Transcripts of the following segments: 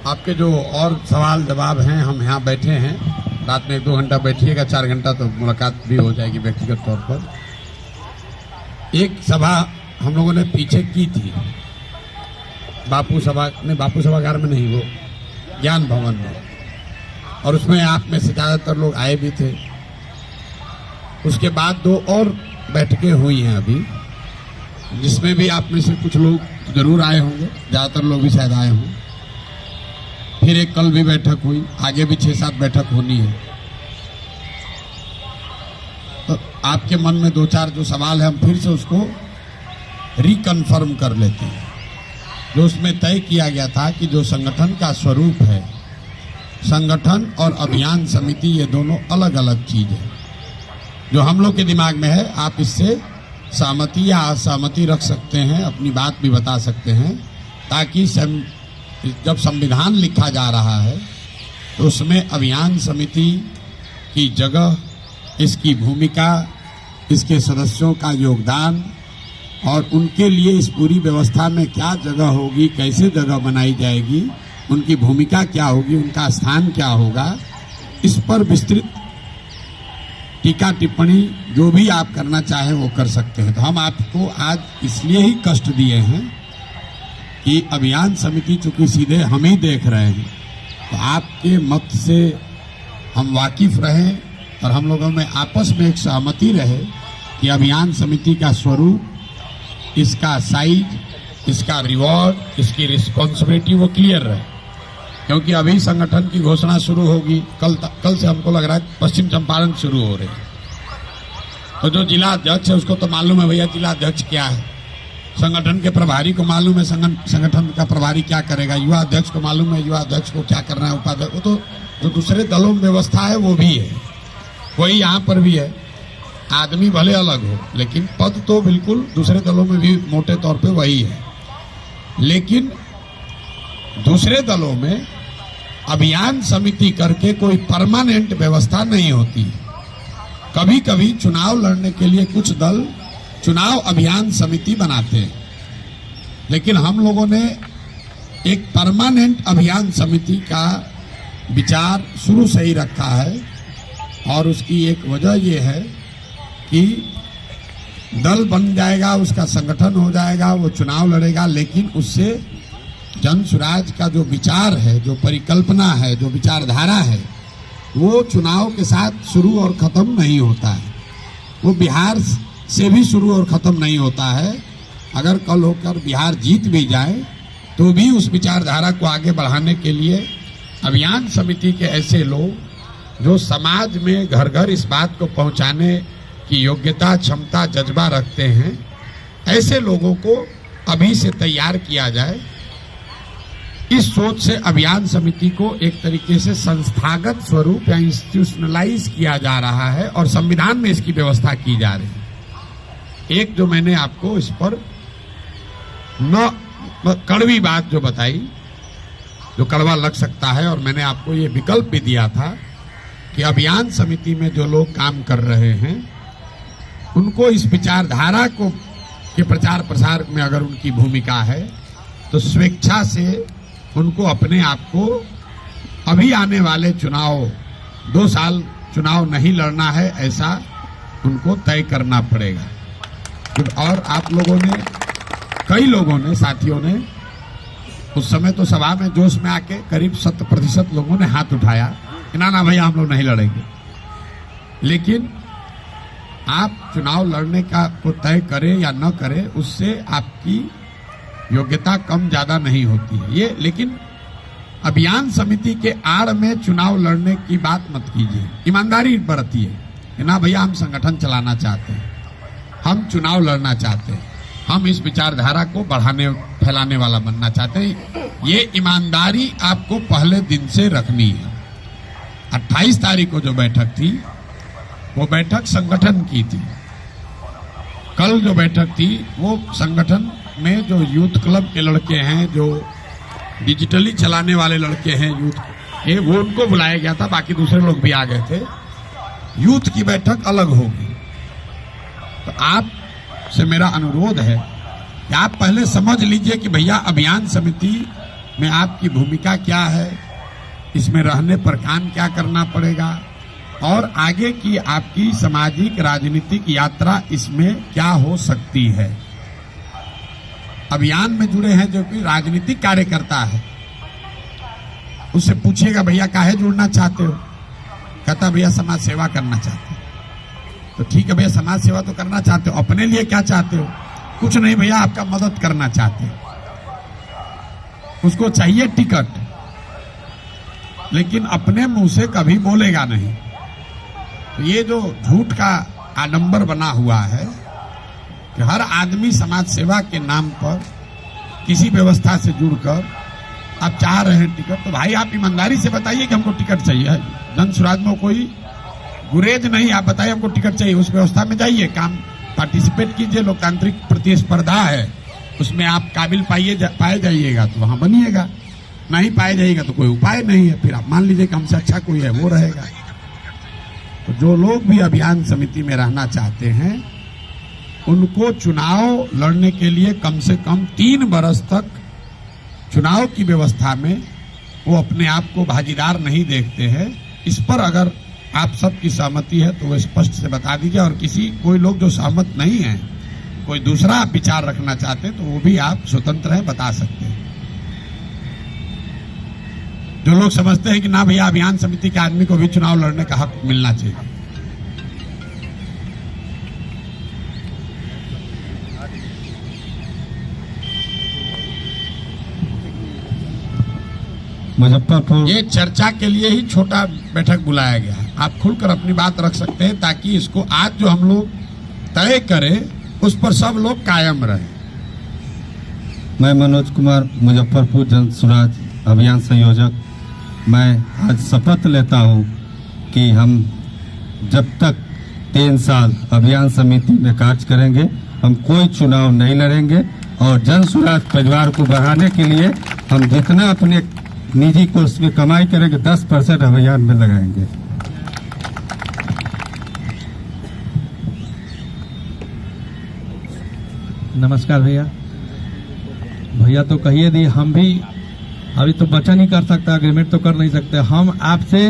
आपके जो और सवाल जवाब हैं, हम यहाँ बैठे हैं। रात में 1-2 घंटा बैठिएगा, 4 घंटा तो मुलाकात भी हो जाएगी व्यक्तिगत तौर पर। एक सभा हम लोगों ने पीछे की थी बापू सभागार में नहीं, वो ज्ञान भवन में, और उसमें आप में से ज़्यादातर लोग आए भी थे। उसके बाद 2 और बैठकें हुई हैं अभी, जिसमें भी आप में से कुछ लोग जरूर आए होंगे, ज़्यादातर लोग भी शायद आए हों। फिर एक कल भी बैठक हुई, आगे भी 6-7 बैठक होनी है। तो आपके मन में 2-4 जो सवाल है, हम फिर से उसको रिकन्फर्म कर लेते हैं। जो उसमें तय किया गया था कि जो संगठन का स्वरूप है, संगठन और अभियान समिति ये दोनों अलग अलग चीज है। जो हम लोग के दिमाग में है, आप इससे सहमति या असहमति रख सकते हैं, अपनी बात भी बता सकते हैं, ताकि जब संविधान लिखा जा रहा है तो उसमें अभियान समिति की जगह, इसकी भूमिका, इसके सदस्यों का योगदान और उनके लिए इस पूरी व्यवस्था में क्या जगह होगी, कैसे जगह बनाई जाएगी, उनकी भूमिका क्या होगी, उनका स्थान क्या होगा, इस पर विस्तृत टीका टिप्पणी जो भी आप करना चाहें वो कर सकते हैं। तो हम आपको आज इसलिए ही कष्ट दिए हैं कि अभियान समिति चूंकि सीधे हम ही देख रहे हैं, तो आपके मत से हम वाकिफ रहें और हम लोगों में आपस में एक सहमति रहे कि अभियान समिति का स्वरूप, इसका साइज, इसका रिवॉर्ड, इसकी रिस्पॉन्सिबिलिटी वो क्लियर रहे। क्योंकि अभी संगठन की घोषणा शुरू होगी, कल से हमको लग रहा है पश्चिम चंपारण शुरू हो रही है। तो जो जिला अध्यक्ष है उसको तो मालूम है भैया जिला अध्यक्ष क्या है, संगठन के प्रभारी को मालूम है संगठन का प्रभारी क्या करेगा, युवा अध्यक्ष को मालूम है युवा अध्यक्ष को क्या करना है, उपाध्यक्ष, वो तो जो दूसरे दलों में व्यवस्था है वो भी है, वही यहाँ पर भी है। आदमी भले अलग हो लेकिन पद तो बिल्कुल दूसरे दलों में भी मोटे तौर पे वही है। लेकिन दूसरे दलों में अभियान समिति करके कोई परमानेंट व्यवस्था नहीं होती। कभी कभी चुनाव लड़ने के लिए कुछ दल चुनाव अभियान समिति बनाते हैं, लेकिन हम लोगों ने एक परमानेंट अभियान समिति का विचार शुरू से ही रखा है। और उसकी एक वजह यह है कि दल बन जाएगा, उसका संगठन हो जाएगा, वो चुनाव लड़ेगा, लेकिन उससे जन स्वराज का जो विचार है, जो परिकल्पना है, जो विचारधारा है, वो चुनाव के साथ शुरू और खत्म नहीं होता है। वो बिहार से भी शुरू और खत्म नहीं होता है। अगर कल होकर बिहार जीत भी जाए तो भी उस विचारधारा को आगे बढ़ाने के लिए अभियान समिति के ऐसे लोग जो समाज में घर घर इस बात को पहुंचाने की योग्यता, क्षमता, जज्बा रखते हैं, ऐसे लोगों को अभी से तैयार किया जाए। इस सोच से अभियान समिति को एक तरीके से संस्थागत स्वरूप या इंस्टीट्यूशनलाइज किया जा रहा है और संविधान में इसकी व्यवस्था की जा रही है। एक जो मैंने आपको इस पर न कड़वी बात जो बताई, जो कड़वा लग सकता है, और मैंने आपको ये विकल्प भी दिया था कि अभियान समिति में जो लोग काम कर रहे हैं उनको इस विचारधारा को के प्रचार प्रसार में अगर उनकी भूमिका है तो स्वेच्छा से उनको अपने आप को अभी आने वाले चुनाव, 2 साल चुनाव नहीं लड़ना है ऐसा उनको तय करना पड़ेगा। और आप लोगों ने, कई लोगों ने, साथियों ने उस समय तो सभा में जोश में आके करीब 70% लोगों ने हाथ उठाया कि ना भैया हम लोग नहीं लड़ेंगे। लेकिन आप चुनाव लड़ने का को तय करें या न करें, उससे आपकी योग्यता कम ज्यादा नहीं होती है ये। लेकिन अभियान समिति के आड़ में चुनाव लड़ने की बात मत कीजिए। ईमानदारी बरतिए कि ना भैया हम संगठन चलाना चाहते हैं, हम चुनाव लड़ना चाहते हैं, हम इस विचारधारा को बढ़ाने फैलाने वाला बनना चाहते हैं। ये ईमानदारी आपको पहले दिन से रखनी है। 28 तारीख को जो बैठक थी वो बैठक संगठन की थी। कल जो बैठक थी वो संगठन में जो यूथ क्लब के लड़के हैं, जो डिजिटली चलाने वाले लड़के हैं यूथ के, वो उनको बुलाया गया था, बाकी दूसरे लोग भी आ गए थे। यूथ की बैठक अलग होगी। तो आप से मेरा अनुरोध है कि आप पहले समझ लीजिए कि भैया अभियान समिति में आपकी भूमिका क्या है, इसमें रहने पर काम क्या करना पड़ेगा और आगे की आपकी सामाजिक राजनीतिक यात्रा इसमें क्या हो सकती है। अभियान में जुड़े हैं जो कि राजनीतिक कार्यकर्ता है, उससे पूछेगा भैया काहे जुड़ना चाहते हो, कहता भैया समाज सेवा करना चाहते हो। तो ठीक है भैया, समाज सेवा तो करना चाहते हो, अपने लिए क्या चाहते हो? कुछ नहीं भैया, आपका मदद करना चाहते हो। उसको चाहिए टिकट, लेकिन अपने मुंह से कभी बोलेगा नहीं। तो ये जो झूठ का आडंबर बना हुआ है कि हर आदमी समाज सेवा के नाम पर किसी व्यवस्था से जुड़कर आप चाह रहे हैं टिकट, तो भाई आप ईमानदारी से बताइए कि हमको टिकट चाहिए। जन स्वराज में कोई गुरेज नहीं, आप बताइए हमको टिकट चाहिए, उस व्यवस्था में जाइए, काम पार्टिसिपेट कीजिए। लोकतांत्रिक प्रतिस्पर्धा है, उसमें आप काबिल पाए जाइएगा तो वहां बनिएगा, नहीं पाए जाइएगा तो कोई उपाय नहीं है, फिर आप मान लीजिए कि हमसे अच्छा कोई है वो रहेगा। तो जो लोग भी अभियान समिति में रहना चाहते हैं उनको चुनाव लड़ने के लिए कम से कम 3 बरस तक चुनाव की व्यवस्था में वो अपने आप को भागीदार नहीं देखते हैं। इस पर अगर आप सबकी सहमति है तो वो स्पष्ट से बता दीजिए, और कोई लोग जो सहमत नहीं है, कोई दूसरा विचार रखना चाहते हैं तो वो भी आप स्वतंत्र हैं, बता सकते हैं। जो लोग समझते हैं कि ना भैया अभियान समिति के आदमी को भी चुनाव लड़ने का हक मिलना चाहिए। मुजफ्फरपुर, ये चर्चा के लिए ही छोटा बैठक बुलाया गया है, आप खुलकर अपनी बात रख सकते हैं ताकि इसको आज जो हम लोग तय करें उस पर सब लोग कायम रहे। मैं मनोज कुमार, मुजफ्फरपुर जन स्वराज अभियान संयोजक। मैं आज शपथ लेता हूं कि हम जब तक 3 साल अभियान समिति में कार्य करेंगे हम कोई चुनाव नहीं लड़ेंगे, और जन स्वराज परिवार को बढ़ाने के लिए हम जितना अपने निजी कोर्स में कमाई करेंगे 10% अभियान में लगाएंगे। नमस्कार भैया। भैया तो कहिए दी, हम भी अभी तो बचा नहीं कर सकता, एग्रीमेंट तो कर नहीं सकते। हम आपसे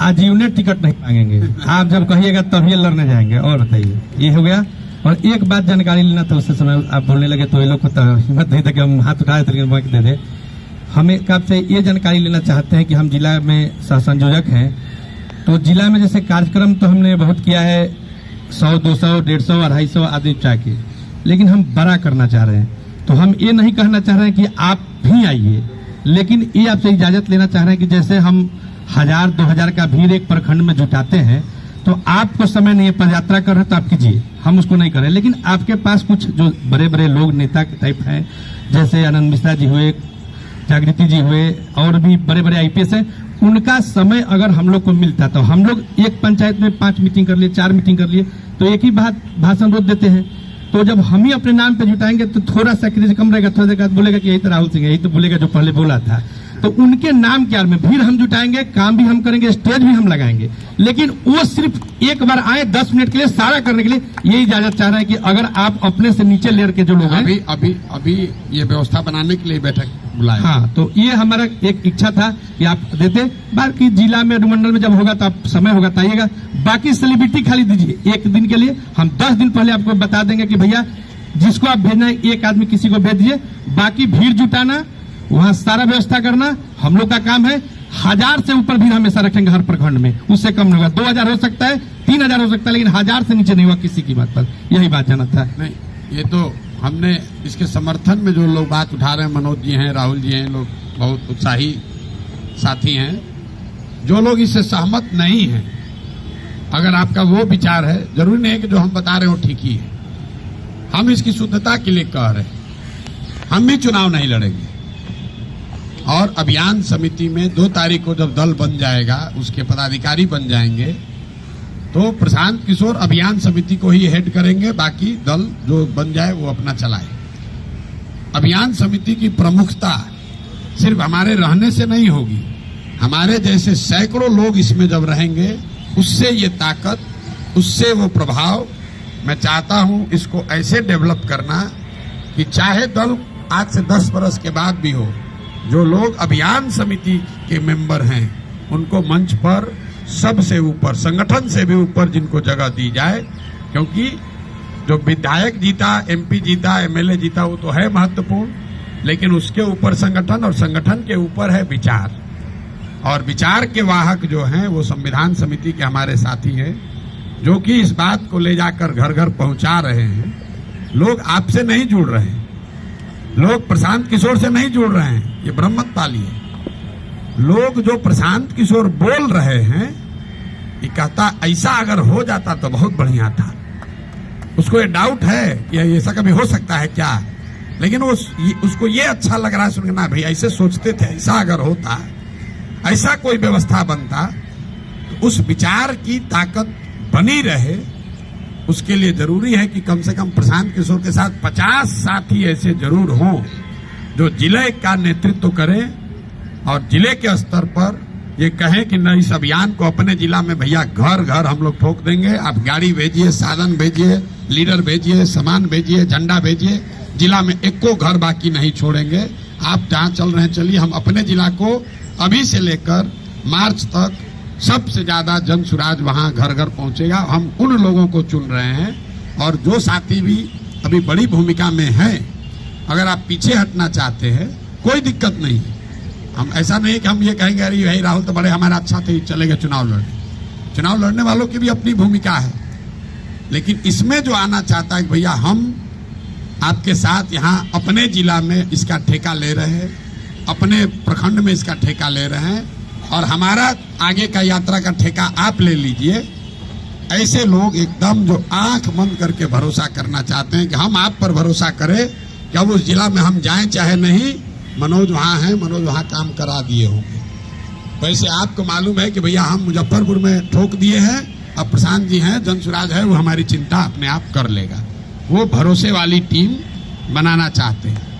आजीवन टिकट नहीं मांगेंगे, आप जब कहिएगा तभी लड़ने जाएंगे। और बताइए, ये हो गया। और एक बात जानकारी लेना था, उससे समय आप बोलने लगे तो ये लोग को तो हिम्मत नहीं था कि हम हाथ उठाए थे, माइक दे दे। हमें आपसे ये जानकारी लेना चाहते हैं कि हम जिला में सह संयोजक हैं, तो जिला में जैसे कार्यक्रम तो हमने बहुत किया है, 100, 200, 150, 250 आदमी चाह के, लेकिन हम बड़ा करना चाह रहे हैं। तो हम ये नहीं कहना चाह रहे हैं कि आप भी आइए, लेकिन ये आपसे इजाजत लेना चाह रहे हैं कि जैसे हम 1000-2000 का भीड़ एक प्रखंड में जुटाते हैं, तो आपको समय नहीं है, पदयात्रा कर रहे तो आप कीजिए, हम उसको नहीं करें। लेकिन आपके पास कुछ जो बड़े बड़े लोग नेता के टाइप हैं, जैसे आनंद मिश्रा जी हुए, जागृति जी हुए, और भी बड़े बड़े आईपीएस हैं, उनका समय अगर हम लोग को मिलता तो हम लोग एक पंचायत में 5 मीटिंग कर लिए, 4 मीटिंग कर लिए, तो एक ही बात भाषण रोज देते हैं। तो जब हम ही अपने नाम पे जुटाएंगे तो थोड़ा सा कम रहेगा, थोड़ा देर बाद बोलेगा कि यही तो राहुल सिंह है, यही तो बोलेगा जो पहले बोला था। तो उनके नाम के आड़ में भीड़ हम जुटाएंगे, काम भी हम करेंगे, स्टेज भी हम लगाएंगे, लेकिन वो सिर्फ एक बार आए 10 मिनट के लिए, सारा करने के लिए। ये इजाजत चाह रहे हैं कि अगर आप अपने से नीचे लेयर के जो लोग हैं, अभी ये व्यवस्था बनाने के लिए बैठक बुलाया। हाँ, तो ये हमारा एक इच्छा था कि आप देते। बाकी जिला में अनुमंडल में जब होगा तो आप समय होगा तो आइएगा। बाकी सेलिब्रिटी खाली दीजिए 1 दिन के लिए, हम 10 दिन पहले आपको बता देंगे कि भैया जिसको आप भेजना है 1 आदमी किसी को भेज दीजिए। बाकी भीड़ जुटाना, वहां सारा व्यवस्था करना हम लोग का काम है। 1000 से ऊपर भीड़ हमेशा रखेंगे हर प्रखंड में, उससे कम नहीं होगा। 2000 हो सकता है, 3000 हो सकता है, लेकिन 1000 से नीचे नहीं हुआ किसी की बात पर। यही बात जाना था। नहीं, ये तो हमने इसके समर्थन में जो लोग बात उठा रहे हैं, मनोज जी हैं, राहुल जी हैं, लोग बहुत उत्साही साथी हैं। जो लोग इससे सहमत नहीं हैं, अगर आपका वो विचार है, जरूरी नहीं है कि जो हम बता रहे हो ठीक ही है, हम इसकी शुद्धता के लिए कह रहे हैं, हम भी चुनाव नहीं लड़ेंगे। और अभियान समिति में 2 तारीख को जब दल बन जाएगा, उसके पदाधिकारी बन जाएंगे, तो प्रशांत किशोर अभियान समिति को ही हेड करेंगे, बाकी दल जो बन जाए वो अपना चलाए। अभियान समिति की प्रमुखता सिर्फ हमारे रहने से नहीं होगी, हमारे जैसे सैकड़ों लोग इसमें जब रहेंगे, उससे ये ताकत, उससे वो प्रभाव। मैं चाहता हूं इसको ऐसे डेवलप करना कि चाहे दल आज से 10 बरस के बाद भी हो, जो लोग अभियान समिति के मेंबर हैं उनको मंच पर सबसे ऊपर, संगठन से भी ऊपर जिनको जगह दी जाए, क्योंकि जो विधायक जीता, एमपी जीता, एमएलए जीता वो तो है महत्वपूर्ण, लेकिन उसके ऊपर संगठन और संगठन के ऊपर है विचार। और विचार के वाहक जो हैं वो संविधान समिति के हमारे साथी हैं, जो कि इस बात को ले जाकर घर घर पहुंचा रहे हैं। लोग आपसे नहीं जुड़ रहे हैं, लोग प्रशांत किशोर से नहीं जुड़ रहे हैं, ये भ्रम मत पालिए। लोग जो प्रशांत किशोर बोल रहे हैं, ये कहता ऐसा अगर हो जाता तो बहुत बढ़िया था। उसको ये डाउट है कि ऐसा कभी हो सकता है क्या, लेकिन उसको ये अच्छा लग रहा है सुनना, भाई ऐसे सोचते थे, ऐसा अगर होता, ऐसा कोई व्यवस्था बनता, तो उस विचार की ताकत बनी रहे। उसके लिए जरूरी है कि कम से कम प्रशांत किशोर के साथ 50 साथी ऐसे जरूर हों जो जिले का नेतृत्व करें और जिले के स्तर पर ये कहें कि न, इस अभियान को अपने जिला में भैया घर घर हम लोग ठोक देंगे। आप गाड़ी भेजिए, साधन भेजिए, लीडर भेजिए, सामान भेजिए, झंडा भेजिए, जिला में एको घर बाकी नहीं छोड़ेंगे। आप जहां चल रहे हैं चलिए, हम अपने जिला को अभी से लेकर मार्च तक सबसे ज्यादा जन सुराज वहां घर घर पहुंचेगा। हम उन लोगों को चुन रहे हैं, और जो साथी भी अभी बड़ी भूमिका में हैं, अगर आप पीछे हटना चाहते हैं कोई दिक्कत नहीं है। हम ऐसा नहीं कि हम ये कहेंगे अरे भाई राहुल तो बड़े हमारा अच्छा थे, चले गए चुनाव लड़ने। चुनाव लड़ने वालों की भी अपनी भूमिका है, लेकिन इसमें जो आना चाहता है कि भैया हम आपके साथ यहाँ अपने जिला में इसका ठेका ले रहे हैं, अपने प्रखंड में इसका ठेका ले रहे हैं, और हमारा आगे का यात्रा का ठेका आप ले लीजिए। ऐसे लोग एकदम जो आंख बंद करके भरोसा करना चाहते हैं कि हम आप पर भरोसा करें कि अब उस जिला में हम जाएं चाहे नहीं, मनोज वहां है, मनोज वहां काम करा दिए होंगे। वैसे आपको मालूम है कि भैया हम मुजफ्फरपुर में ठोक दिए हैं, अब प्रशांत जी हैं, जनसुराज है, वो हमारी चिंता अपने आप कर लेगा। वो भरोसे वाली टीम बनाना चाहते हैं।